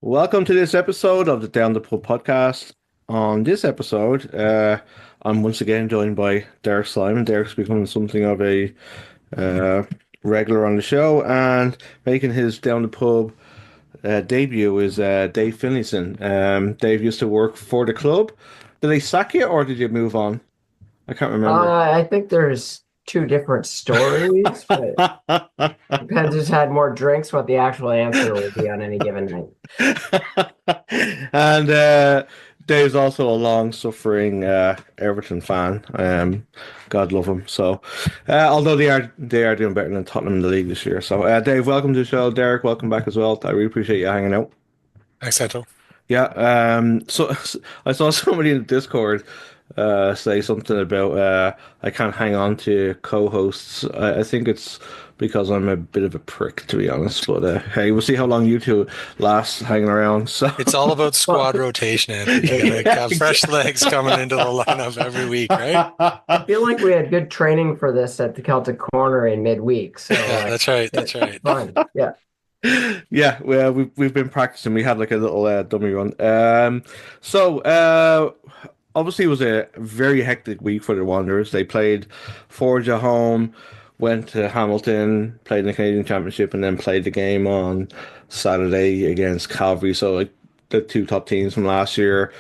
Welcome to this episode of the Down the Pub podcast. On this episode, I'm once again joined by Derek Simon. Derek's becoming something of a uh, regular on the show, and making his Down the Pub debut is Dave Finlayson. Dave used to work for the club. Did they sack you, or did you move on? I can't remember. I think there's two different stories, but depends who's had more drinks, what the actual answer will be on any given night. And Dave's also a long-suffering Everton fan. God love him. So, although they are doing better than Tottenham in the league this year. So, Dave, welcome to the show. Derek, welcome back as well. I really appreciate you hanging out. Accidental. Yeah. So I saw somebody in the Discord say something about I can't hang on to co-hosts. I think it's because I'm a bit of a prick, to be honest. But hey, we'll see how long you two last hanging around. So It's all about Well, squad rotation, Andrew. You gotta yeah, have fresh legs coming into the lineup every week, right? I feel like we had good training for this at the Celtic Corner in midweek, so Yeah, that's right. That's it's right. fun. Yeah. yeah. Well, we've been practicing. We had like a little dummy run. Obviously, it was a very hectic week for the Wanderers. They played Forge at home, went to Hamilton, played in the Canadian Championship, and then played the game on Saturday against Cavalry. So, like the two top teams from last year.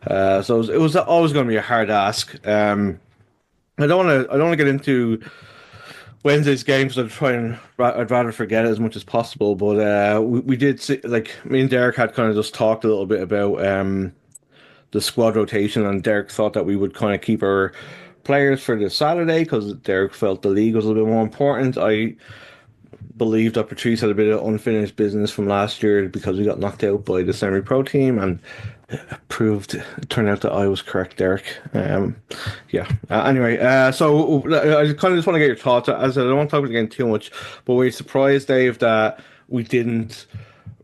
So it was always going to be a hard ask. I don't want to get into Wednesday's game because I'd rather forget it as much as possible. But we did see, like, me and Derek had kind of just talked a little bit about the squad rotation, and Derek thought that we would kind of keep our players for the Saturday because Derek felt the league was a little bit more important. I believe that Patrice had a bit of unfinished business from last year because we got knocked out by the semi-pro team, and it turned out that I was correct, Derek. Yeah. Anyway, so I kind of just want to get your thoughts. As I said, I don't want to talk about the game too much, but were you surprised, Dave, that we didn't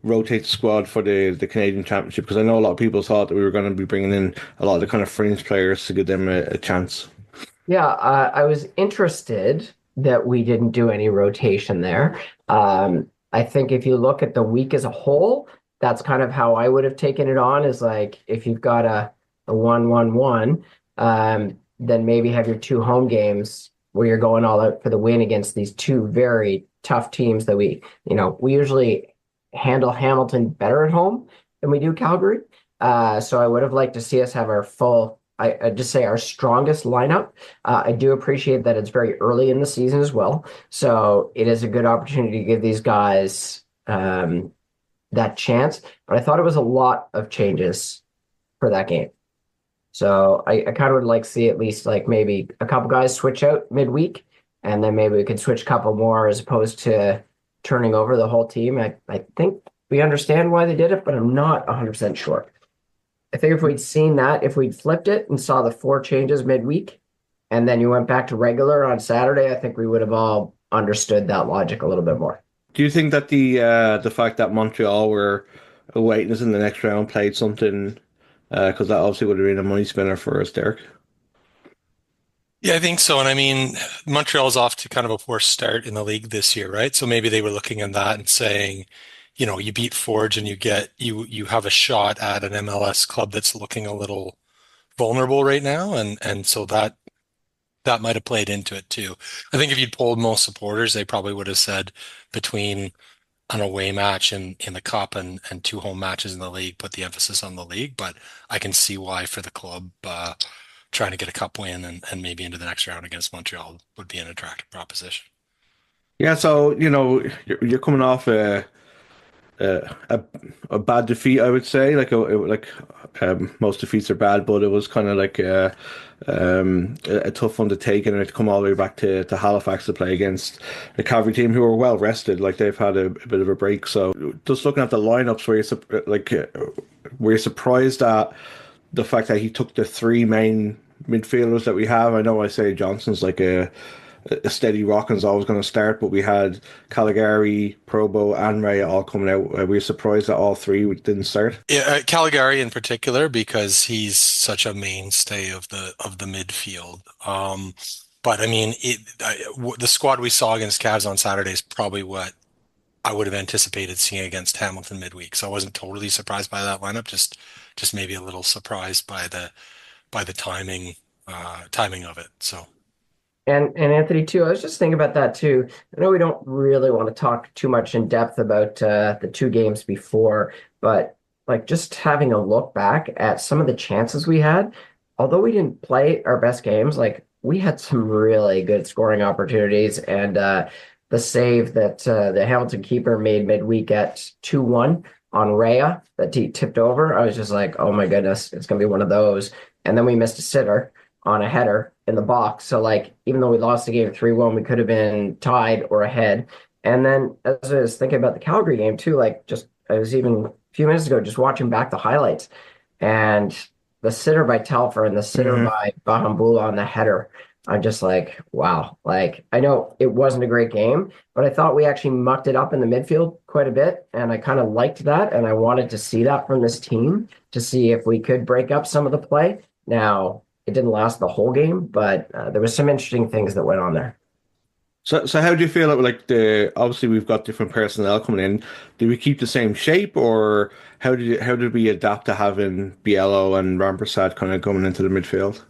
rotate the squad for the Canadian Championship? Because I know a lot of people thought that we were going to be bringing in a lot of the kind of fringe players to give them a chance. Yeah, I was interested that we didn't do any rotation there. I think if you look at the week as a whole, that's kind of how I would have taken it on is like if you've got a 1-1-1, then maybe have your two home games where you're going all out for the win against these two very tough teams that we usually handle Hamilton better at home than we do Calgary. So I would have liked to see us have our full I just say our strongest lineup. I do appreciate that it's very early in the season as well. So it is a good opportunity to give these guys that chance. But I thought it was a lot of changes for that game. So I kind of would like to see at least like maybe a couple guys switch out midweek, and then maybe we could switch a couple more as opposed to turning over the whole team. I think we understand why they did it, but I'm not 100% sure. I think if we'd seen that, if we'd flipped it and saw the four changes midweek, and then you went back to regular on Saturday, I think we would have all understood that logic a little bit more. Do you think that the fact that Montreal were awaiting us in the next round played something? Because that obviously would have been a money spinner for us, Derek. Yeah, I think so. And I mean, Montreal's off to kind of a poor start in the league this year, right? So maybe they were looking at that and saying, you beat Forge and you have a shot at an MLS club that's looking a little vulnerable right now, and so that might have played into it too. I think if you'd polled most supporters, they probably would have said between an away match in the cup and two home matches in the league, put the emphasis on the league. But I can see why for the club trying to get a cup win and maybe into the next round against Montreal would be an attractive proposition. Yeah, so you're coming off a bad defeat, I would say. Most defeats are bad, but it was kind of like a tough one to take, and to come all the way back to Halifax to play against the Cavalry team who were well rested. Like they've had a bit of a break. So just looking at the lineups, were you surprised at the fact that he took the three main midfielders that we have? I know I say Johnson's like a steady rock and is always going to start, but we had Caligari, Probo, and Ray all coming out. We were surprised that all three didn't start. Yeah, Caligari in particular because he's such a mainstay of the midfield. But I mean, the squad we saw against Cavs on Saturday is probably what I would have anticipated seeing against Hamilton midweek. So I wasn't totally surprised by that lineup, just maybe a little surprised by the timing of it. So And Anthony too. I was just thinking about that too. I know we don't really want to talk too much in depth about the two games before, but like just having a look back at some of the chances we had, although we didn't play our best games, like we had some really good scoring opportunities, and the save that the Hamilton keeper made midweek at 2-1 on Rhea that he tipped over. I was just like, oh my goodness, it's gonna be one of those. And then we missed a sitter on a header in the box. So like even though we lost the game 3-1, we could have been tied or ahead. And then as I was thinking about the Calgary game too, like just I was even a few minutes ago just watching back the highlights, and the sitter by Telfer and the sitter Mhm. by Bahambula on the header. I'm just like, wow. Like I know it wasn't a great game, but I thought we actually mucked it up in the midfield quite a bit. And I kind of liked that. And I wanted to see that from this team to see if we could break up some of the play. Now, it didn't last the whole game, but there was some interesting things that went on there. So how do you feel about like the obviously we've got different personnel coming in. Do we keep the same shape or how did we adapt to having Biello and Rampersad kind of coming into the midfield?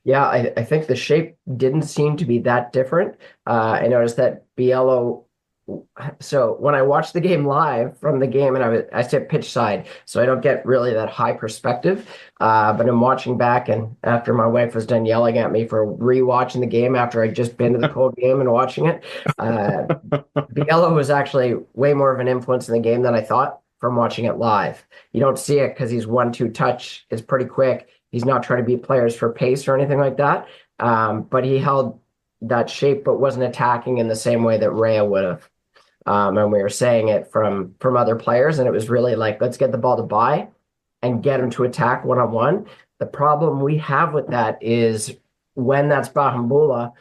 Yeah, I think the shape didn't seem to be that different. I noticed that Biello. So when I watched the game live from the game, and I sit pitch side, so I don't get really that high perspective. But I'm watching back, and after my wife was done yelling at me for rewatching the game after I'd just been to the cold game and watching it, uh, Biello was actually way more of an influence in the game than I thought from watching it live. You don't see it because he's 1-2 touch. It's pretty quick. He's not trying to beat players for pace or anything like that. But he held that shape, but wasn't attacking in the same way that Rhea would have. And we were saying it from other players, and it was really like, let's get the ball to buy and get him to attack one on one. The problem we have with that is when that's Bahambula,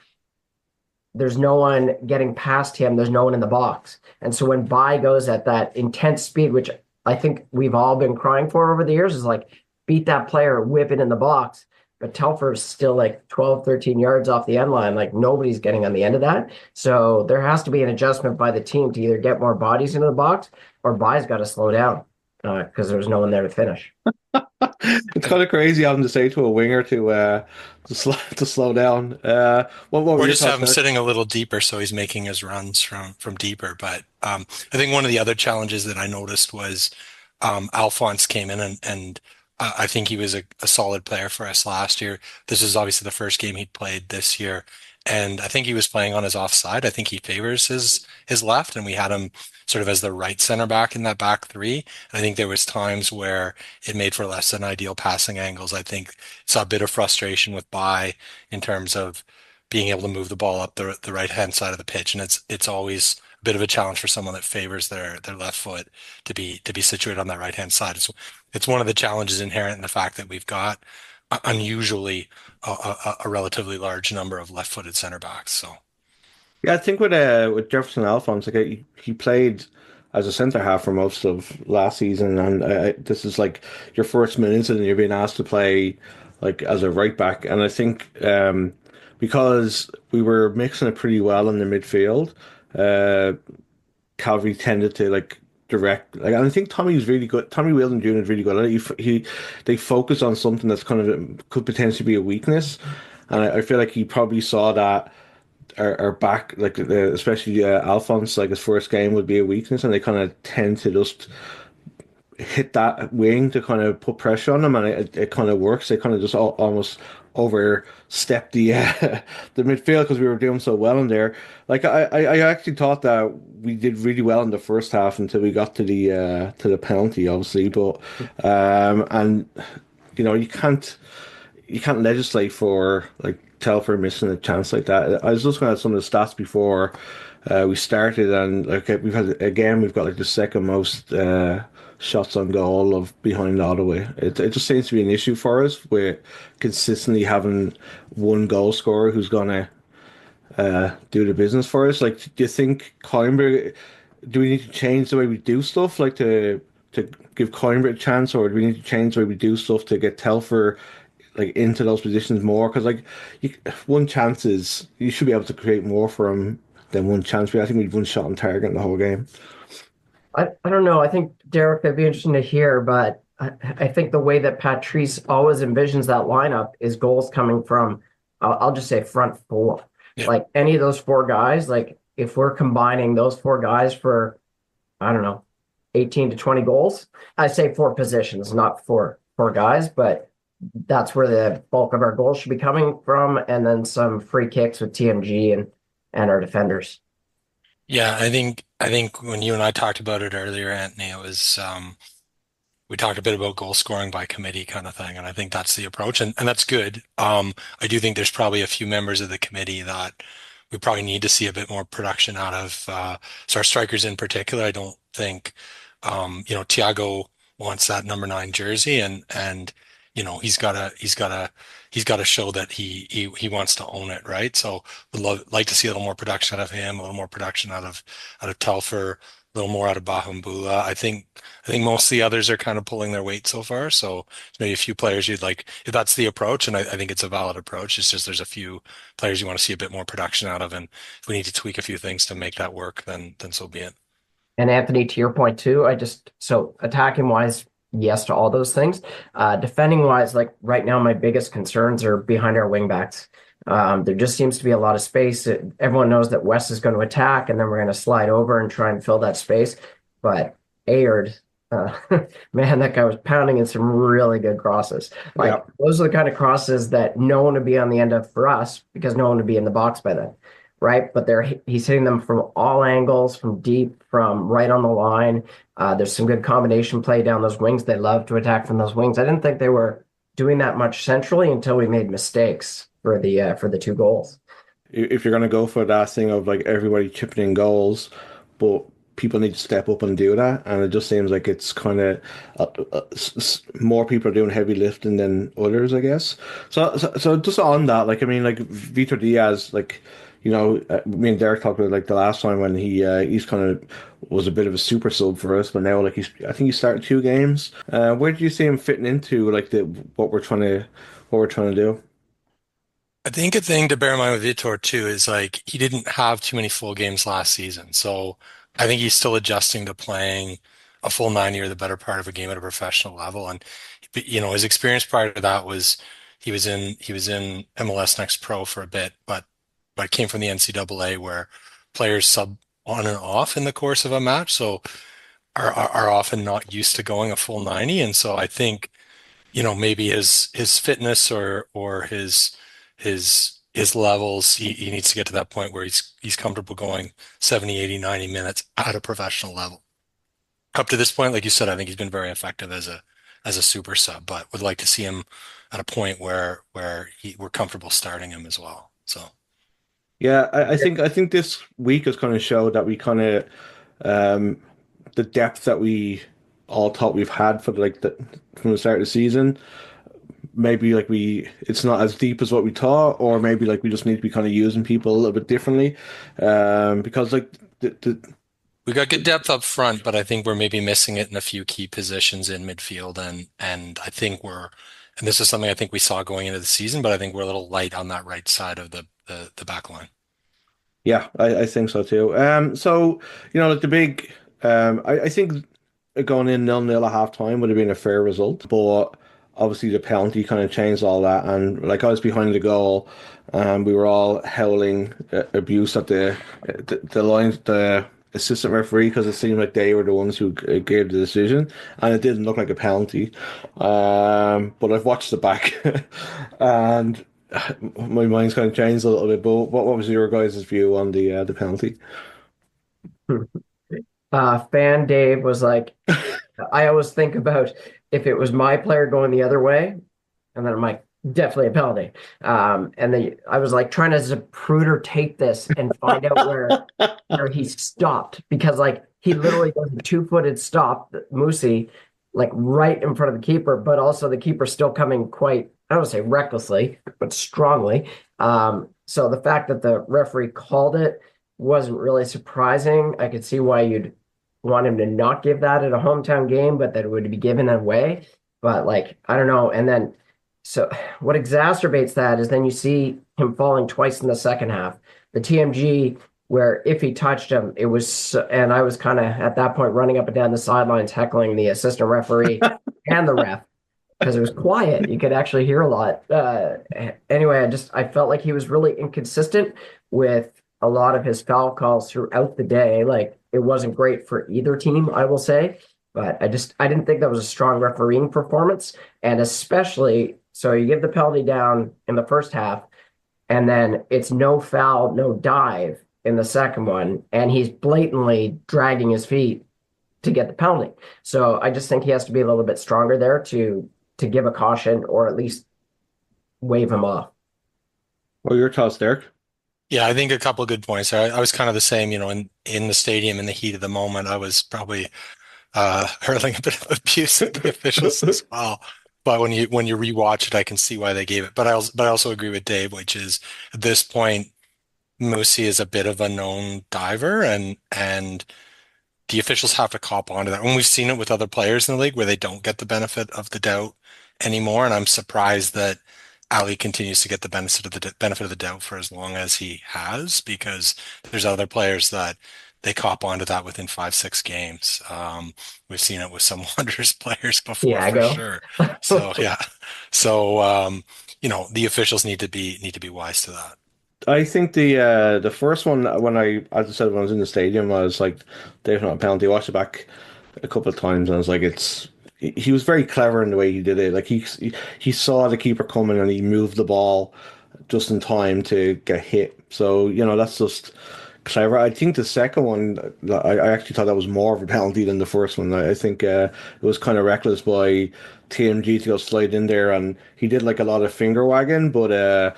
there's no one getting past him. There's no one in the box. And so when Bai goes at that intense speed, which I think we've all been crying for over the years, is like beat that player, whip it in the box. But Telfer is still like 12, 13 yards off the end line. Like nobody's getting on the end of that. So there has to be an adjustment by the team to either get more bodies into the box or Bai's got to slow down because there's no one there to finish. It's kind of crazy having to say to a winger to slow down. What were or your just have thoughts him there? sitting a little deeper so he's making his runs from deeper. But I think one of the other challenges that I noticed was Alphonse came in and I think he was a solid player for us last year. This is obviously the first game he'd played this year, and I think he was playing on his offside. I think he favors his left, and we had him sort of as the right center back in that back three. And I think there was times where it made for less than ideal passing angles. I think saw a bit of frustration with Bai in terms of being able to move the ball up the right hand side of the pitch, and it's always a bit of a challenge for someone that favors their left foot to be situated on that right hand side. It's one of the challenges inherent in the fact that we've got unusually a relatively large number of left-footed center backs. So Yeah, I think with Jefferson Alphonse, like he played as a centre half for most of last season, and this is like your first minutes, and you're being asked to play like as a right back, and I think because we were mixing it pretty well in the midfield, uh, Cavalry tended to like direct like and I think Tommy was really good. Tommy Wheeldon Jr. is really good. They focus on something that's kind of could potentially be a weakness, and I feel like he probably saw that our back, like especially Alphonse, like his first game would be a weakness, and they kind of tend to just hit that wing to kind of put pressure on them, and it kind of works. They kind of just almost overstep the the midfield because we were doing so well in there. Like I actually thought that we did really well in the first half until we got to the penalty, obviously. But and you can't legislate for like Telfer missing a chance like that. I was looking at some of the stats before we started, and like we've got like the second most shots on goal of behind Ottawa. It just seems to be an issue for us with consistently having one goal scorer who's gonna do the business for us. Like, do you think Coimber? Do we need to change the way we do stuff, like to give Coimber a chance, or do we need to change the way we do stuff to get Telfer like into those positions more? Because like one chance is you should be able to create more for him than one chance. I think we've one shot on target in the whole game. I don't know. I think, Derek, that'd be interesting to hear, but I think the way that Patrice always envisions that lineup is goals coming from, I'll just say front four. Yeah. Like any of those four guys, like if we're combining those four guys for, I don't know, 18 to 20 goals, I say four positions, not four guys, but that's where the bulk of our goals should be coming from. And then some free kicks with TMG and our defenders. Yeah, I think when you and I talked about it earlier, Anthony, it was we talked a bit about goal scoring by committee kind of thing, and I think that's the approach, and that's good. I do think there's probably a few members of the committee that we probably need to see a bit more production out of. So our strikers in particular, I don't think, Thiago wants that number 9 jersey, and he's got to show that he wants to own it, right? So like to see a little more production out of him, a little more production out of Telfer, a little more out of Bahumbula. I think most of the others are kind of pulling their weight so far. So maybe a few players you'd like, if that's the approach, and I think it's a valid approach. It's just there's a few players you want to see a bit more production out of, and if we need to tweak a few things to make that work, then so be it. And Anthony, to your point too, so attacking wise, yes to all those things. Defending wise, like right now, my biggest concerns are behind our wingbacks. There just seems to be a lot of space. Everyone knows that West is going to attack, and then we're going to slide over and try and fill that space. But Ayard, uh, man, that guy was pounding in some really good crosses. Like Yeah. those are the kind of crosses that no one would be on the end of for us because no one would be in the box by then, right? But he's hitting them from all angles, from deep, from right on the line. There's some good combination play down those wings. They love to attack from those wings. I didn't think they were doing that much centrally until we made mistakes for the two goals. If you're going to go for that thing of like everybody chipping in goals, but people need to step up and do that, and it just seems like it's kind of more people are doing heavy lifting than others, I guess. So just on that, like I mean, like Vitor Diaz, like me and Derek talked about like the last time when he's kind of was a bit of a super sub for us, but now like I think he started 2 games. Where do you see him fitting into like the what we're trying to do? I think a thing to bear in mind with Vitor too is like he didn't have too many full games last season. So I think he's still adjusting to playing a full 90 or the better part of a game at a professional level. And his experience prior to that was he was in MLS Next Pro for a bit, but came from the NCAA where players sub on and off in the course of a match, so are often not used to going a full 90. And so I think maybe his fitness or his levels, he needs to get to that point where he's comfortable going 70, 80, 90 minutes at a professional level. Up to this point, like you said, I think he's been very effective as a super sub, but would like to see him at a point where we're comfortable starting him as well. So Yeah, I think this week has kind of showed that we kind of um the depth that we all thought we've had for like the from the start of the season. Maybe like it's not as deep as what we thought, or maybe like we just need to be kind of using people a little bit differently. Because like we got good depth up front, but I think we're maybe missing it in a few key positions in midfield, and I think and this is something I think we saw going into the season, but I think we're a little light on that right side of the back line. Yeah, I think so too. So like the big, I think going in 0-0 at half time would have been a fair result, but obviously the penalty kind of changed all that. And like I was behind the goal, we were all howling abuse at the assistant referee because it seemed like they were the ones who gave the decision, and it didn't look like a penalty. But I've watched it back, and my mind's kind of changed a little bit. But what was your guys' view on the penalty? Fan Dave was like, I always think about if it was my player going the other way, and then I'm like, definitely a penalty. And then I was like trying to Zapruder tape this and find out where he stopped because like he literally does a 2-footed stop, Musi, like right in front of the keeper, but also the keeper still coming quite, I don't want to say recklessly, but strongly. So the fact that the referee called it wasn't really surprising. I could see why you'd want him to not give that at a hometown game, but that it would be given away. But like, I don't know. And then, so what exacerbates that is then you see him falling twice in the second half. The TMG where if he touched him, it was, and I was kind of at that point running up and down the sidelines heckling the assistant referee and the ref because it was quiet. You could actually hear a lot. Anyway, I felt like he was really inconsistent with a lot of his foul calls throughout the day. Like it wasn't great for either team, I will say. But I didn't think that was a strong refereeing performance. And especially, so you give the penalty down in the first half, and then it's no foul, no dive in the second one, and he's blatantly dragging his feet to get the penalty. So I just think he has to be a little bit stronger there to give a caution or at least wave him off. Well, your thoughts, Derek? Yeah, I think a couple of good points there. I was kind of the same, in the stadium in the heat of the moment. I was probably hurling a bit of abuse at the officials as well. But when you rewatch it, I can see why they gave it. But I also agree with Dave, which is at this point, Moosey is a bit of a known diver, and the officials have to cop onto that. And we've seen it with other players in the league where they don't get the benefit of the doubt anymore. And I'm surprised that Ali continues to get the benefit of the doubt for as long as he has, because there's other players that they cop onto that within 5, 6 games. We've seen it with some Wanderers players before for Tiago. sure. So yeah, so the officials need to be wise to that. I think the first one when as I said, when I was in the stadium, I was like, "There's not a penalty." I watched it back a couple of times, and I was like, "It's." He was very clever in the way he did it. Like he saw the keeper coming and he moved the ball just in time to get hit. So that's just clever. I think the second one, I actually thought that was more of a penalty than the first one. I think it was kind of reckless by TMG to go slide in there, and he did like a lot of finger wagging. But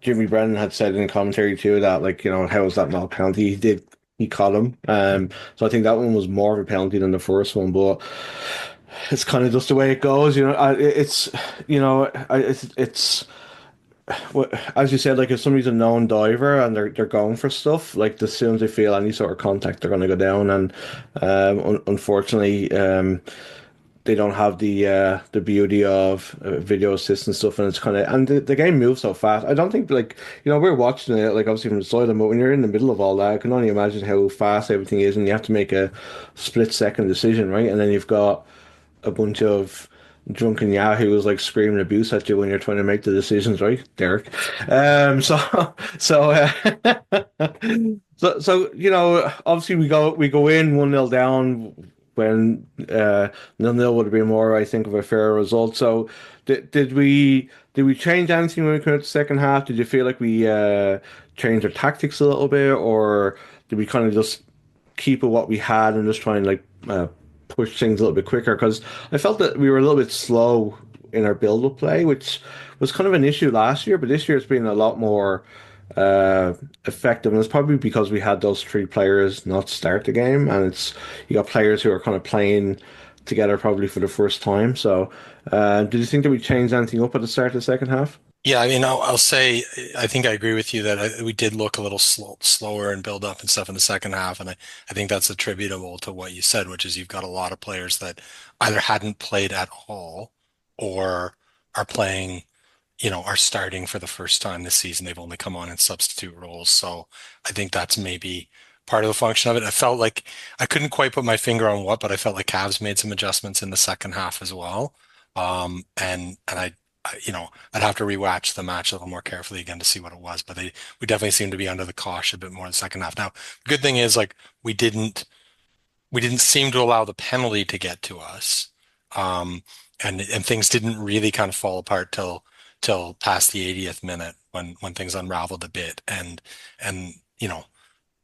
Jimmy Brennan had said in commentary too that like how is that not a penalty? He caught him. So I think that one was more of a penalty than the first one, but. It's kind of just the way it goes, it's, it's as you said, like if somebody's a known diver and they're going for stuff, like as soon as they feel any sort of contact, they're going to go down. And unfortunately, they don't have the beauty of video assist and stuff, and it's kind of and the game moves so fast. I don't think like we're watching it like obviously from the side, but when you're in the middle of all that, I can only imagine how fast everything is, and you have to make a split-second decision, right? And then you've got a bunch of drunken yahoos like screaming abuse at you when you're trying to make the decisions, right, Derek? So so obviously we go in 1-0 down when 0-0 would have been more, I think, of a fair result. So did we change anything when we came out the second half? Did you feel like we changed our tactics a little bit, or did we kind of just keep with what we had and just try and like push things a little bit quicker? Because I felt that we were a little bit slow in our build-up play, which was kind of an issue last year, but this year it's been a lot more effective, and it's probably because we had those three players not start the game, and you got players who are kind of playing together probably for the first time. So, did you think that we changed anything up at the start of the second half? Yeah, I mean, I'll say I think I agree with you that we did look a little slower and build up and stuff in the second half, and I think that's attributable to what you said, which is you've got a lot of players that either hadn't played at all or are playing, are starting for the first time this season. They've only come on in substitute roles, so I think that's maybe part of the function of it. I felt like I couldn't quite put my finger on what, but I felt like Cavs made some adjustments in the second half as well, and I'd have to rewatch the match a little more carefully again to see what it was, but we definitely seemed to be under the cosh a bit more in the second half. Now, the good thing is like we didn't seem to allow the penalty to get to us, and things didn't really kind of fall apart till past the 80th minute when things unraveled a bit, and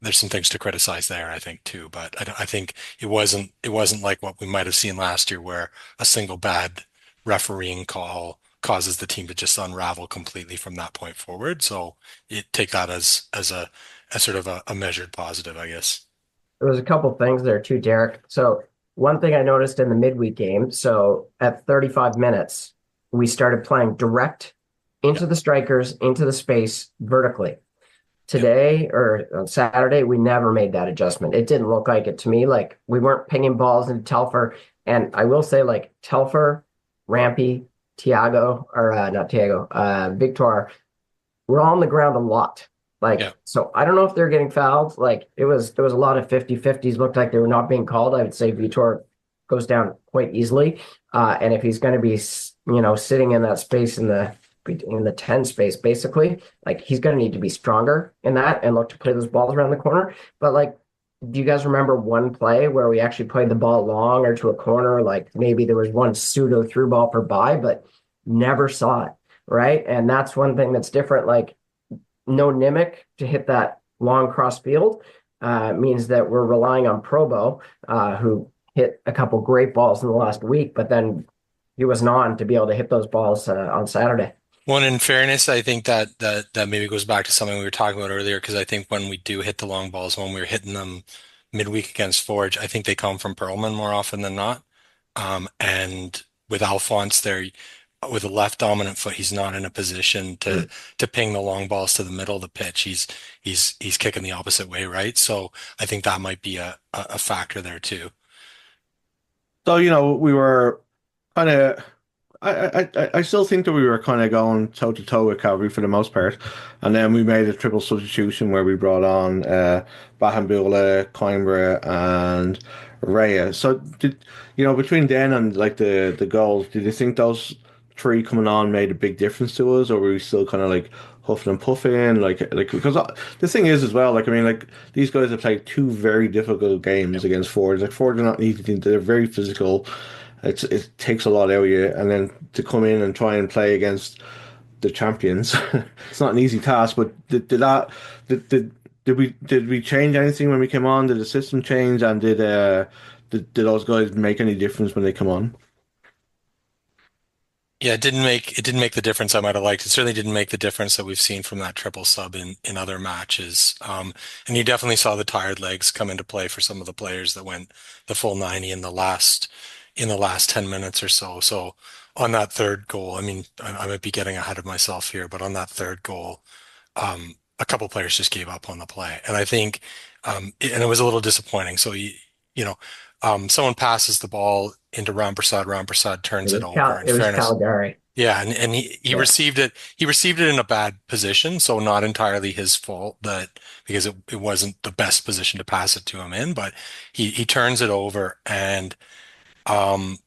there's some things to criticize there, I think too, but I think it wasn't like what we might have seen last year where a single bad refereeing call causes the team to just unravel completely from that point forward. So take that as a sort of a measured positive, I guess. There was a couple things there too, Derek. So one thing I noticed in the midweek game, so at 35 minutes, we started playing direct into the strikers, into the space vertically. Today or on Saturday, we never made that adjustment. It didn't look like it to me. Like we weren't pinging balls into Telfer. And I will say like Telfer, Rampy, Tiago, or not Tiago, Victor, we're all on the ground a lot. Yeah. So I don't know if they're getting fouled. There was a lot of 50-50s. Looked like they were not being called. I would say Vitor goes down quite easily. And if he's going to be, sitting in that space in the 10 space, basically, like he's going to need to be stronger in that and look to play those balls around the corner. But like, do you guys remember one play where we actually played the ball long or to a corner? Like maybe there was one pseudo through ball for by, but never saw it, right? And that's one thing that's different. Like no Nimick to hit that long cross field means that we're relying on Probo, who hit a couple great balls in the last week, but then he wasn't on to be able to hit those balls on Saturday. One, in fairness, I think that maybe goes back to something we were talking about earlier, because I think when we do hit the long balls, when we're hitting them midweek against Forge, I think they come from Perlman more often than not. And with Alphonse there, with a left dominant foot, he's not in a position to ping the long balls to the middle of the pitch. He's kicking the opposite way, right? So I think that might be a factor there too. So, we were kind of. I still think that we were kind of going toe to toe with Cavalry for the most part, and then we made a triple substitution where we brought on Bahambula, Coimbra, and Raya. So between then and like the goals, did you think those three coming on made a big difference to us, or were we still kind of like huffing and puffing, like because the thing is as well, like I mean, like these guys have played two very difficult games against Fords. Like Fords are not easy teams; they're very physical. It takes a lot out of you, and then to come in and try and play against the champions, it's not an easy task. But did we change anything when we came on? Did the system change, and did those guys make any difference when they come on? Yeah, it didn't make the difference I might have liked. It certainly didn't make the difference that we've seen from that triple sub in other matches. And you definitely saw the tired legs come into play for some of the players that went the full 90 in the last 10 minutes or so. So on that third goal, I mean, I might be getting ahead of myself here, but on that third goal, a couple players just gave up on the play, and I think, and it was a little disappointing. So you know, someone passes the ball into Rampersad. Rampersad turns it over. In It was fairness, Calgary. yeah, and he Yeah. received it. He received it in a bad position, so not entirely his fault that because it wasn't the best position to pass it to him in, but he turns it over and um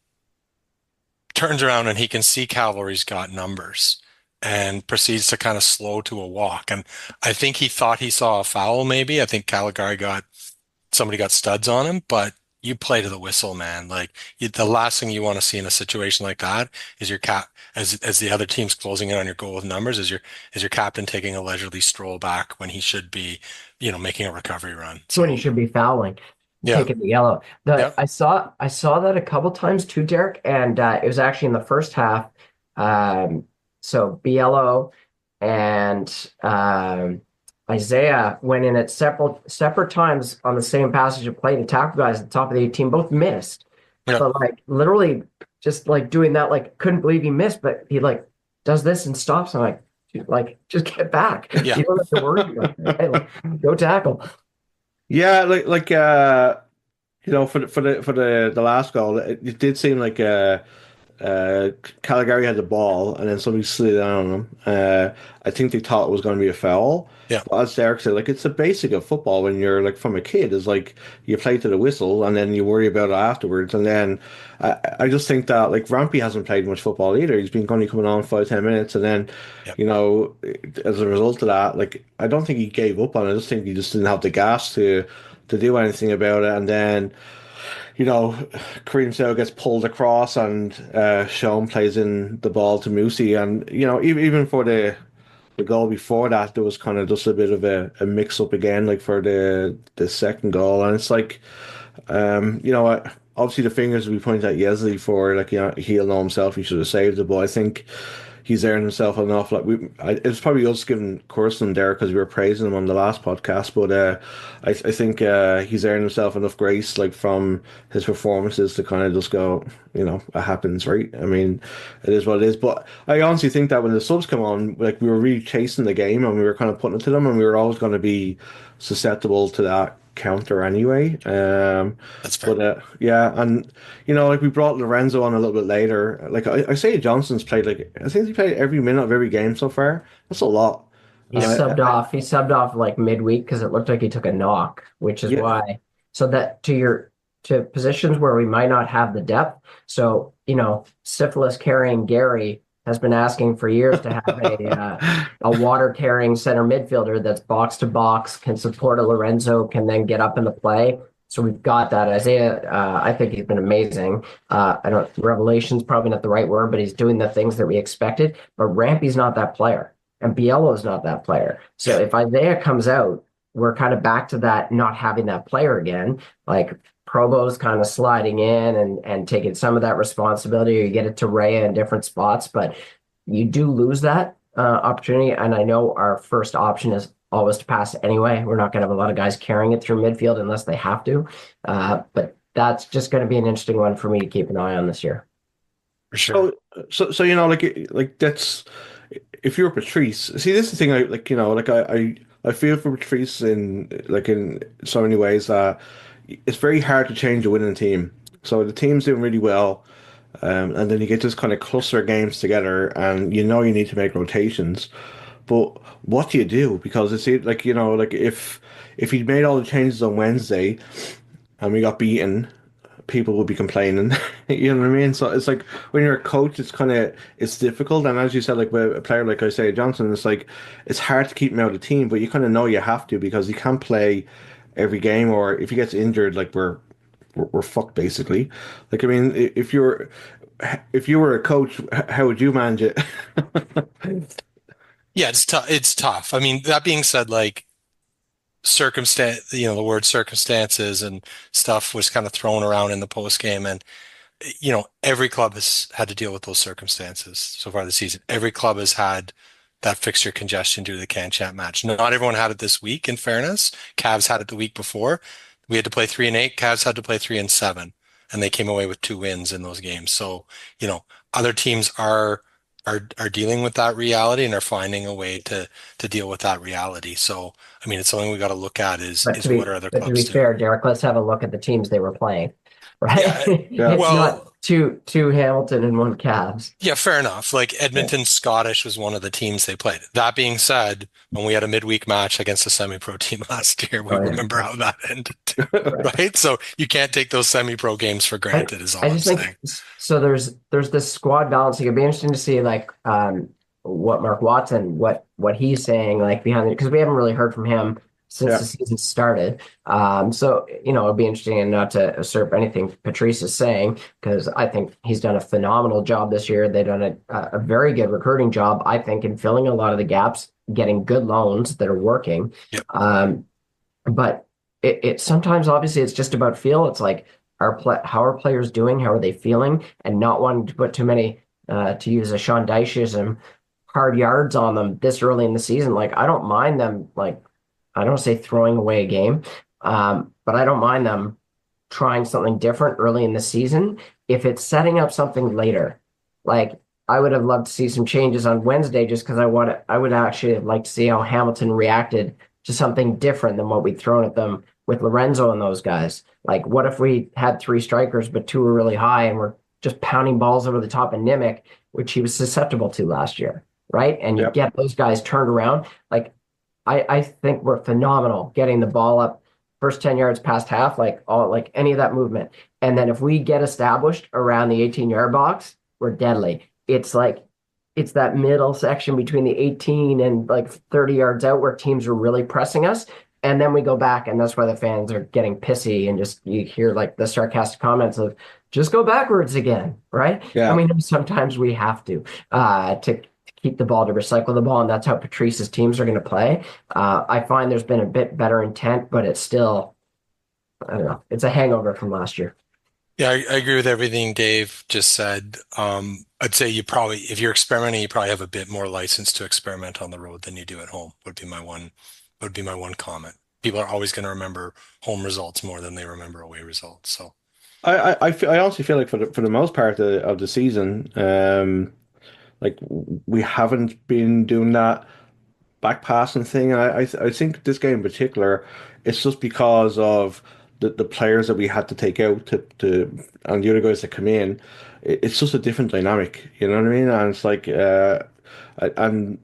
turns around and he can see Cavalry's got numbers and proceeds to kind of slow to a walk. And I think he thought he saw a foul, maybe. I think Caligari got somebody got studs on him, but you play to the whistle, man. The last thing you want to see in a situation like that is your cap as the other team's closing in on your goal with numbers, is your captain taking a leisurely stroll back when he should be, making a recovery run. When he So should be fouling, yeah, taking the yellow. yeah, I saw that a couple times too, Derek, and it was actually in the first half. So Biello and Isaiah went in at separate times on the same passage of play to tackle guys at the top of the 18, both missed. yeah, But like literally just like doing that, like couldn't believe he missed, but he like does this and stops. I'm like, dude, like just get back. yeah. You don't have to worry about it. Right? Like, go tackle. Yeah, for the last goal, it did seem like Uh, Caligari had the ball, and then somebody slid down on him. I think they thought it was going to be a foul. Yeah. But as Derek said, like it's the basic of football when you're like from a kid. Is like you play to the whistle, and then you worry about it afterwards. And then I just think that like Rampy hasn't played much football either. He's been only coming on 5-10 minutes, and then Yep. as a result of that, like I don't think he gave up on it. I just think he just didn't have the gas to do anything about it. And then Kareem Sale gets pulled across and Sean plays in the ball to Moosey. And, even for the goal before that, there was kind of just a bit of a mix up again, like for the second goal. And it's like, obviously the fingers we point at Yesley for, like, he'll know himself, he should have saved it. But I think he's earned himself enough. Like it's probably us giving Corson there because we were praising him on the last podcast, but I think he's earned himself enough grace like from his performances to kind of just go, it happens, right? I mean, it is what it is. But I honestly think that when the subs come on, like we were really chasing the game and we were kind of putting it to them, and we were always going to be susceptible to that counter anyway. That's fair. But yeah, and like we brought Lorenzo on a little bit later. Like I say, Johnson's played like I think he played every minute of every game so far. That's a lot. He subbed off like midweek because it looked like he took a knock, which is Yeah, why. So that to positions where we might not have the depth. So, syphilis carrying Gary has been asking for years to have a water carrying center midfielder that's box to box, can support a Lorenzo, can then get up in the play. So we've got that. Isaiah, I think he's been amazing. I don't revelation's probably not the right word, but he's doing the things that we expected. But Rampy's not that player, and Bielo's not that player. So Yeah. if Isaiah comes out, we're kind of back to that not having that player again. Like Provo's kind of sliding in and taking some of that responsibility, or you get it to Rhea in different spots, but you do lose that opportunity. And I know our first option is always to pass anyway. We're not going to have a lot of guys carrying it through midfield unless they have to. But that's just going to be an interesting one for me to keep an eye on this year. For sure. so like that's if you're Patrice. See, this is the thing. I feel for Patrice in so many ways that it's very hard to change a winning team. So the team's doing really well, and then you get this kind of cluster of games together, and you need to make rotations. But what do you do? Because like if he'd made all the changes on Wednesday and we got beaten, people would be complaining. You know what I mean? So it's like when you're a coach, it's difficult. And as you said, like with a player like Isaiah Johnson, it's hard to keep him out of the team, but you kind of know you have to because he can't play every game, or if he gets injured, like we're fucked basically. Like I mean, if you were a coach, how would you manage it? Yeah, it's tough. It's tough. I mean, that being said, like circumstance, the word circumstances and stuff was kind of thrown around in the post game, and every club has had to deal with those circumstances so far this season. Every club has had that fixture congestion due to the Can Champ match. Not everyone had it this week, in fairness. Cavs had it the week before. We had to play 3-8. Cavs had to play 3-7, and they came away with 2 wins in those games. So, other teams are dealing with that reality and are finding a way to deal with that reality. So, I mean, it's something we got to look at is what are other But to be clubs doing? fair, Derek, let's have a look at the teams they were playing. Right? Yeah. Yeah. It's not Well, two Hamilton and one Cavs. yeah, fair enough. Like Yeah. Edmonton Scottish was one of the teams they played. That being said, when we had a midweek match against a semi-pro team last year, we Oh yeah. remember how that ended, Right. right? So you can't take those semi-pro games for I, granted, is all I I'm just think saying. so. There's this squad balancing. It'd be interesting to see like what Mark Watson what he's saying like behind it because we haven't really heard from him since the Yeah. season started. So it'd be interesting and not to usurp anything Patrice is saying because I think he's done a phenomenal job this year. They've done a very good recruiting job, I think, in filling a lot of the gaps, getting good loans that are working. Yep. But it sometimes obviously it's just about feel. It's like how are players doing? How are they feeling? And not wanting to put too many, to use a Sean Dycheism, hard yards on them this early in the season. Like I don't mind them. Like I don't say throwing away a game, but I don't mind them trying something different early in the season if it's setting up something later. Like I would have loved to see some changes on Wednesday just because I would actually have liked to see how Hamilton reacted to something different than what we'd thrown at them with Lorenzo and those guys. Like, what if we had three strikers, but two were really high and we're just pounding balls over the top of Nimick, which he was susceptible to last year, right? And you Yep. get those guys turned around. Like, I think we're phenomenal getting the ball up first 10 yards past half, like any of that movement. And then if we get established around the 18-yard box, we're deadly. It's that middle section between the 18 and like 30 yards out where teams are really pressing us. And then we go back, and that's why the fans are getting pissy and just you hear like the sarcastic comments of just go backwards again, right? I Yeah. mean, sometimes we have to keep the ball, to recycle the ball, and that's how Patrice's teams are going to play. I find there's been a bit better intent, but it's still, I don't know, it's a hangover from last year. Yeah, I agree with everything Dave just said. I'd say if you're experimenting, you probably have a bit more license to experiment on the road than you do at home, would be my one comment. People are always going to remember home results more than they remember away results. So I honestly feel like for the most part of the season, like we haven't been doing that back passing thing. And I think this game in particular, it's just because of the players that we had to take out to and the other guys that come in. It's just a different dynamic, you know what I mean? And it's like and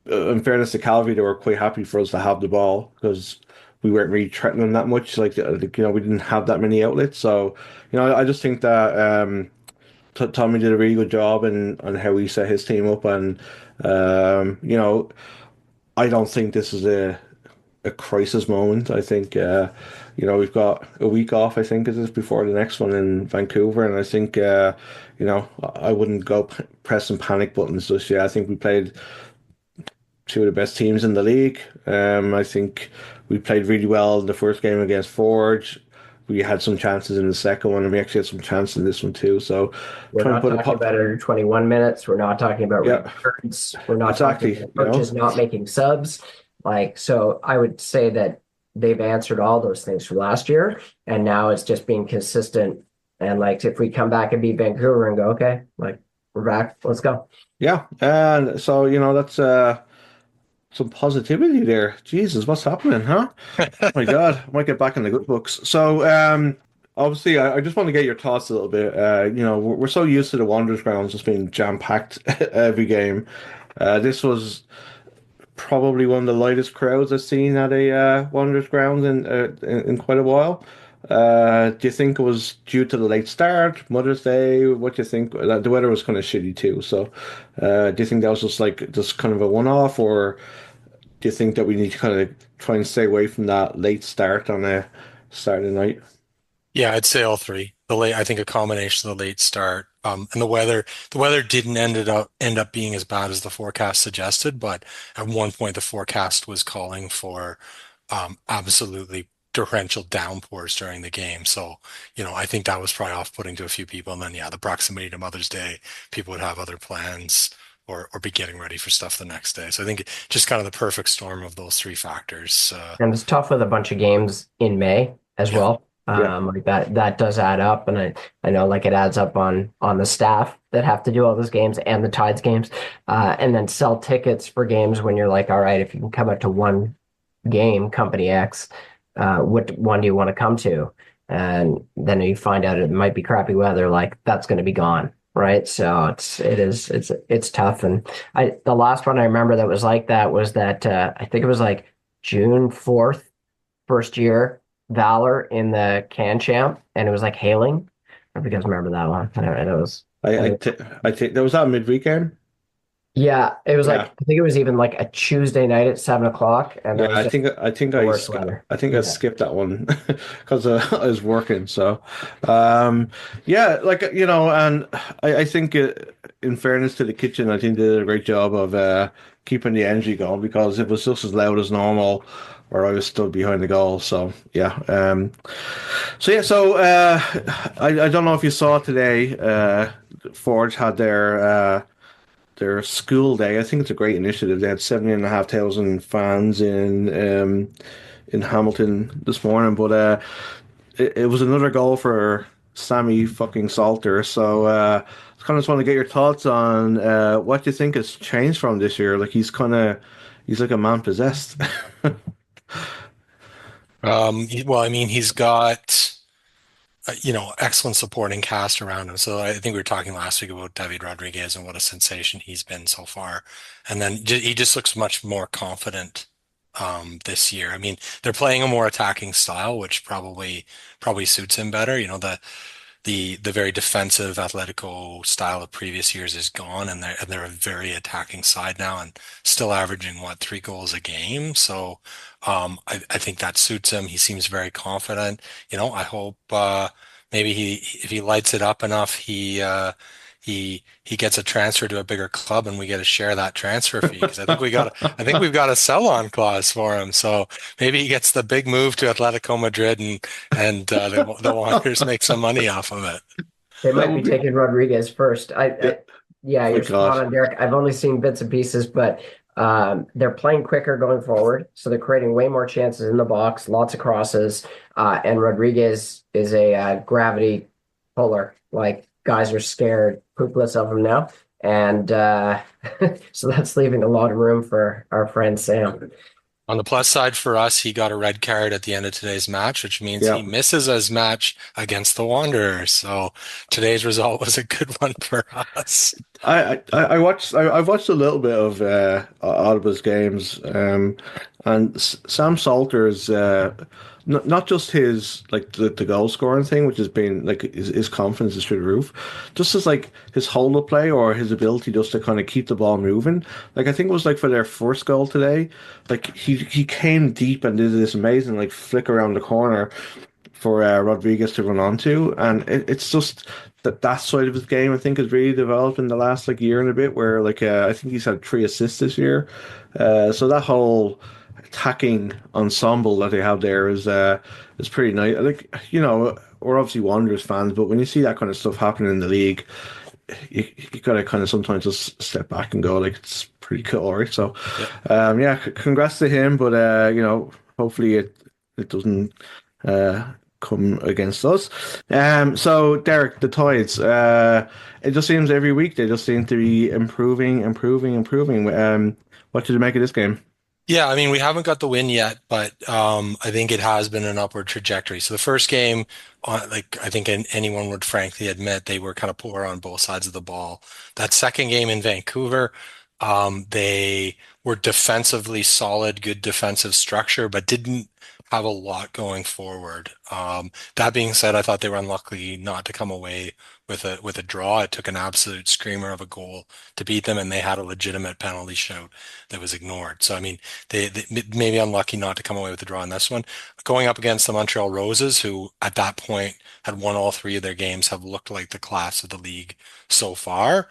in fairness to Calvi, they were quite happy for us to have the ball because we weren't really threatening them that much. We didn't have that many outlets. So, I just think that Tommy did a really good job in on how he set his team up, and I don't think this is a crisis moment. I think we've got a week off. I think it is before the next one in Vancouver, and I think I wouldn't go pressing panic buttons just yet. I think we played two of the best teams in the league. I think we played really well in the first game against Forge. We had some chances in the second one, and we actually had some chances in this one too. So We're trying to not put a talking about under 21 minutes. We're not talking about red yeah, shirts. We're not talking exactly. about coaches not making subs. So I would say that they've answered all those things from last year, and now it's just being consistent. And like, if we come back and beat Vancouver and go, okay, like we're back, let's go. Yeah, and so that's some positivity there. Jesus, what's happening, huh? My God, I might get back in the good books. So, obviously, I just want to get your thoughts a little bit. We're so used to the Wanderers grounds just being jam-packed every game. This was probably one of the lightest crowds I've seen at a Wanderers ground in quite a while. Do you think it was due to the late start, Mother's Day? What do you think? The weather was kind of shitty too. So, do you think that was just kind of a one-off, or do you think that we need to kind of try and stay away from that late start on a Saturday night? Yeah, I'd say all three. I think a combination of the late start, and the weather didn't end up being as bad as the forecast suggested, but at one point the forecast was calling for absolutely torrential downpours during the game. So, I think that was probably off-putting to a few people. And then, yeah, the proximity to Mother's Day, people would have other plans or be getting ready for stuff the next day. So I think just kind of the perfect storm of those three factors. And it's tough with a bunch of games in May as Yeah. well. Yeah, Like that does add up, and I know like it adds up on the staff that have to do all those games and the Tides games, and then sell tickets for games when you're like, all right, if you can come up to one game, Company X, what one do you want to come to? And then you find out it might be crappy weather, like that's going to be gone, right? So it's tough. And the last one I remember that was like that was that I think it was like June 4th, first year Valor in the Can Champ, and it was like hailing. I don't know if you guys remember that one. And it was. I think that was that midweek game. Yeah, it was like Yeah, I think it was even like a Tuesday night at 7 o'clock, and yeah. there was just the worst weather. I think I Yeah. skipped that one because I was working. So, yeah, and I think in fairness to the kitchen, I think they did a great job of keeping the energy going because it was just as loud as normal, or I was stood behind the goal. So yeah, I don't know if you saw today, Forge had their school day. I think it's a great initiative. They had 70,500 fans in Hamilton this morning, but it was another goal for Sammy fucking Salter. So I kind of just want to get your thoughts on what you think has changed from this year. Like he's like a man possessed. Well, I mean, he's got excellent supporting cast around him. So I think we were talking last week about David Rodriguez and what a sensation he's been so far. And then he just looks much more confident this year. I mean, they're playing a more attacking style, which probably suits him better. The very defensive Atletico style of previous years is gone, and they're a very attacking side now, and still averaging what 3 goals a game. So I think that suits him. He seems very confident. I hope maybe if he lights it up enough, he gets a transfer to a bigger club, and we get to share that transfer fee because I think we've got a sell-on clause for him. So maybe he gets the big move to Atletico Madrid, and the Wanderers make some money off of it. They That might be would be, taking Rodriguez first. yeah, Yeah, my you're spot God. on, Derek. I've only seen bits and pieces, but they're playing quicker going forward, so they're creating way more chances in the box, lots of crosses, and Rodriguez is a gravity puller. Like guys are scared poopless of him now, and so that's leaving a lot of room for our friend Sam. On the plus side for us, he got a red card at the end of today's match, which means he Yeah. misses his match against the Wanderers. So today's result was a good one for us. I've watched a little bit of Alba's games, and Sam Salter's not just his like the goal scoring thing, which has been like his confidence is through the roof, just as like his hold up play or his ability just to kind of keep the ball moving. Like I think it was like for their first goal today, like he came deep and did this amazing like flick around the corner for Rodriguez to run onto, and it's just that side of his game I think has really developed in the last like year and a bit. Where like I think he's had 3 assists this year, so that whole attacking ensemble that they have there is pretty nice. Like we're obviously Wanderers fans, but when you see that kind of stuff happening in the league, you gotta kind of sometimes just step back and go like it's pretty cool, right? So, Yeah. yeah, congrats to him, but hopefully it doesn't uh come against us. So Derek, the Tides, it just seems every week they just seem to be improving, improving, improving. What did you make of this game? Yeah, I mean, we haven't got the win yet, but I think it has been an upward trajectory. So the first game, like I think anyone would frankly admit, they were kind of poor on both sides of the ball. That second game in Vancouver, they were defensively solid, good defensive structure, but didn't have a lot going forward. That being said, I thought they were unlucky not to come away with a draw. It took an absolute screamer of a goal to beat them, and they had a legitimate penalty shout that was ignored. So I mean they maybe unlucky not to come away with the draw in this one. Going up against the Montreal Roses, who at that point had won all three of their games, have looked like the class of the league so far.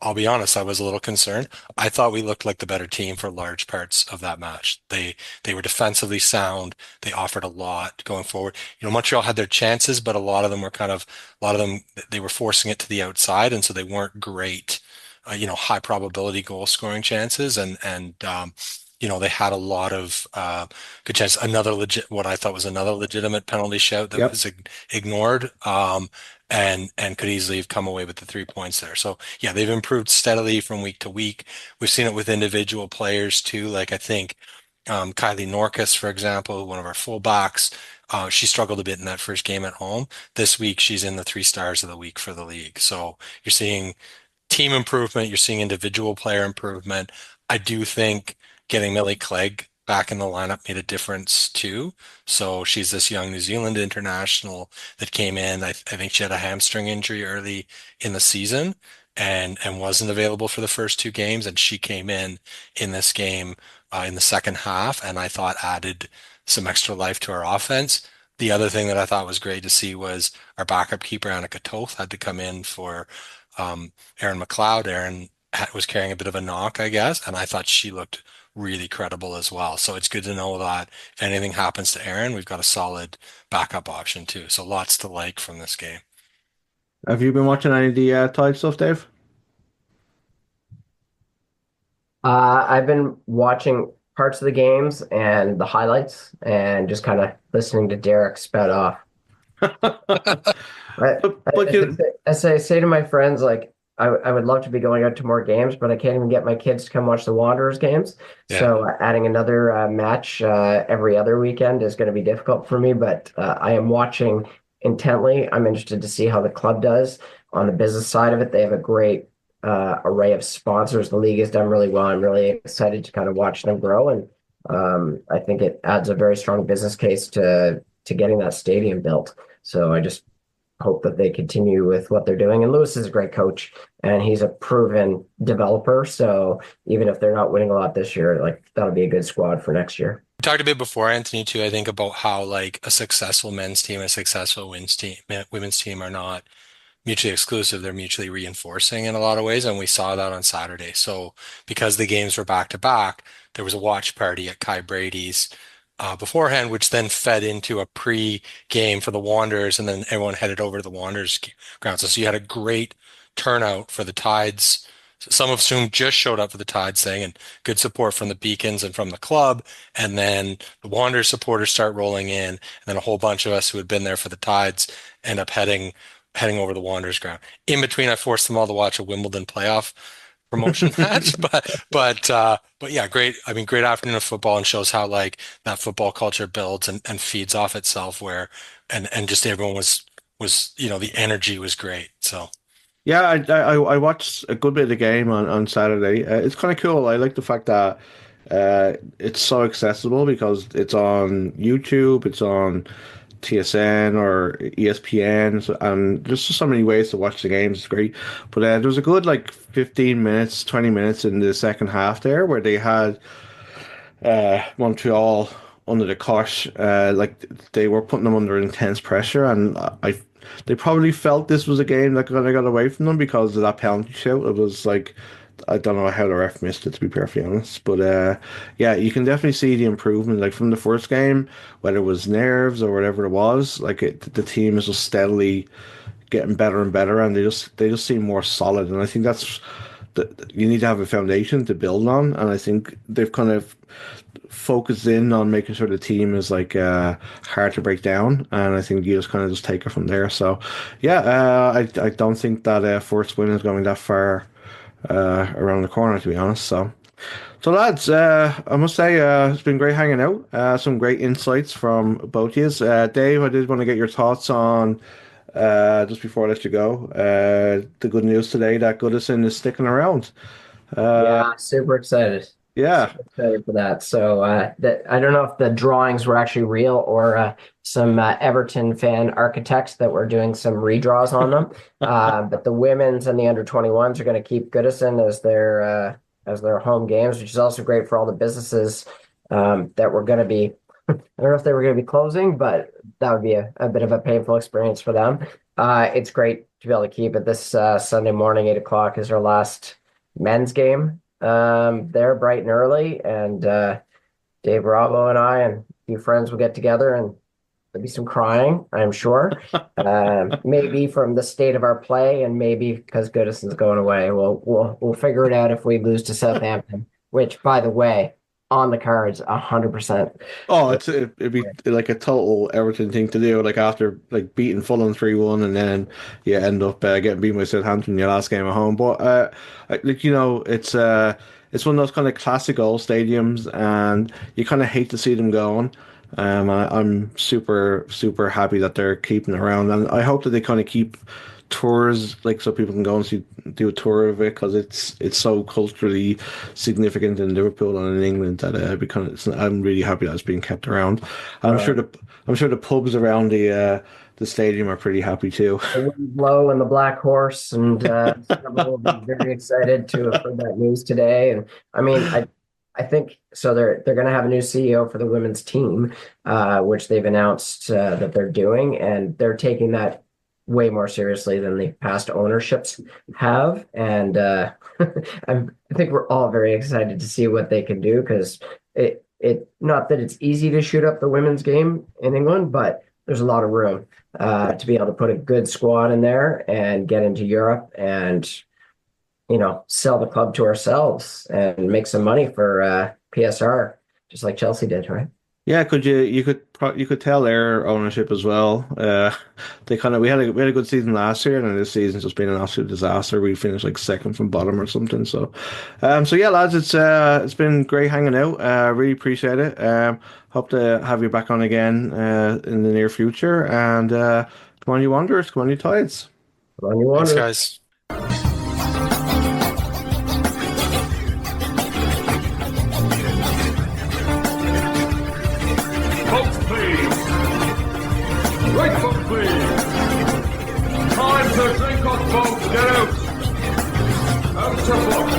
I'll be honest, I was a little concerned. I thought we looked like the better team for large parts of that match. They were defensively sound. They offered a lot going forward. Montreal had their chances, but a lot of them they were forcing it to the outside, and so they weren't great high probability goal scoring chances and they had a lot of good chance. What I thought was another legitimate penalty shout that Yep. was ignored, and could easily have come away with the 3 points there. So yeah, they've improved steadily from week to week. We've seen it with individual players too. Like I think Kylie Norcus, for example, one of our fullbacks, she struggled a bit in that first game at home. This week, she's in the 3 stars of the week for the league. So you're seeing team improvement, you're seeing individual player improvement. I do think getting Millie Clegg back in the lineup made a difference too. So she's this young New Zealand international that came in. I think she had a hamstring injury early in the season and wasn't available for the first 2 games. And she came in this game in the second half, and I thought added some extra life to our offense. The other thing that I thought was great to see was our backup keeper, Annika Toth, had to come in for Aaron McLeod. Aaron was carrying a bit of a knock, I guess, and I thought she looked really credible as well. So it's good to know that if anything happens to Aaron, we've got a solid backup option too. So lots to like from this game. Have you been watching any of the Tide stuff, Dave? I've been watching parts of the games and the highlights and just kind of listening to Derek spout off. I, But you, as I say to my friends, like I would love to be going out to more games, but I can't even get my kids to come watch the Wanderers games. Yeah. So adding another match every other weekend is going to be difficult for me. But I am watching intently. I'm interested to see how the club does on the business side of it. They have a great array of sponsors. The league has done really well. I'm really excited to kind of watch them grow, and I think it adds a very strong business case to getting that stadium built. So I just hope that they continue with what they're doing. And Lewis is a great coach and he's a proven developer. So even if they're not winning a lot this year, like that'll be a good squad for next year. We talked a bit before, Anthony, too, I think about how like a successful men's team, a successful women's team are not mutually exclusive. They're mutually reinforcing in a lot of ways, and we saw that on Saturday. So because the games were back to back, there was a watch party at Kai Brady's beforehand, which then fed into a pre-game for the Wanderers, and then everyone headed over to the Wanderers ground. So you had a great turnout for the Tides. Some of whom just showed up for the Tides thing, and good support from the Beacons and from the club. And then the Wanderers supporters start rolling in, and then a whole bunch of us who had been there for the Tides end up heading over the Wanderers ground. In between, I forced them all to watch a Wimbledon playoff promotion match, but yeah, great. I mean, great afternoon of football, and shows how like that football culture builds and feeds off itself. Where and just everyone was the energy was great. So Yeah, I watched a good bit of the game on Saturday. It's kind of cool. I like the fact that it's so accessible because it's on YouTube, it's on TSN or ESPN, and there's just so many ways to watch the games. It's great. But there was a good like 15 minutes, 20 minutes in the second half there where they had Montreal under the cosh. Like they were putting them under intense pressure, and they probably felt this was a game that kind of got away from them because of that penalty shout. It was like I don't know how the ref missed it, to be perfectly honest. But yeah, you can definitely see the improvement. Like from the first game, whether it was nerves or whatever it was, like the team is just steadily getting better and better, and they just seem more solid. And I think that's you need to have a foundation to build on. And I think they've kind of focused in on making sure the team is like hard to break down, and I think you just kind of just take it from there. So yeah, I don't think that first win is going that far around the corner, to be honest. So lads, I must say it's been great hanging out. Some great insights from both of you. Dave, I did want to get your thoughts on just before I let you go. The good news today that Goodison is sticking around. Yeah, super excited. Yeah. Super excited for that. So I don't know if the drawings were actually real or some Everton fan architects that were doing some redraws on them. But the women's and the under 21s are going to keep Goodison as their home games, which is also great for all the businesses that were going to be. I don't know if they were going to be closing, but that would be a bit of a painful experience for them. It's great to be able to keep it. This Sunday morning, 8 o'clock is our last men's game there bright and early. And Dave Bravo and I and a few friends will get together, and there'll be some crying, I'm sure. Maybe from the state of our play, and maybe because Goodison's going away. We'll figure it out if we lose to Southampton, which, by the way, on the cards 100%. Oh, it'd be like a total Everton thing to do. Like after like beating Fulham 3-1, and then you end up getting beaten by Southampton in your last game at home. But like it's one of those kind of classic old stadiums, and you kind of hate to see them going. I'm super super happy that they're keeping it around, and I hope that they kind of keep tours, like so people can go and do a tour of it, because it's so culturally significant in Liverpool and in England that I'm really happy that it's being kept around. I'm sure the pubs around the stadium are pretty happy too. The Winslow and the Black Horse, and several will be very excited to have heard that news today. And I mean, I think so. They're going to have a new CEO for the women's team, which they've announced that they're doing, and they're taking that way more seriously than the past ownerships have. And I think we're all very excited to see what they can do, because it not that it's easy to shoot up the women's game in England, but there's a lot of room to be able to put a good squad in there and get into Europe and sell the club to ourselves and make some money for PSR, just like Chelsea did, right? Yeah, you could tell their ownership as well. We had a good season last year, and this season's just been an absolute disaster. We finished like second from bottom or something. So yeah, lads, it's been great hanging out. Really appreciate it. Hope to have you back on again in the near future. And come on, you Wanderers, come on, you Tides. Come on, you Wanderers. Thanks, guys. Right foot, please. Time to drink up, folks. Get out. Out to foot.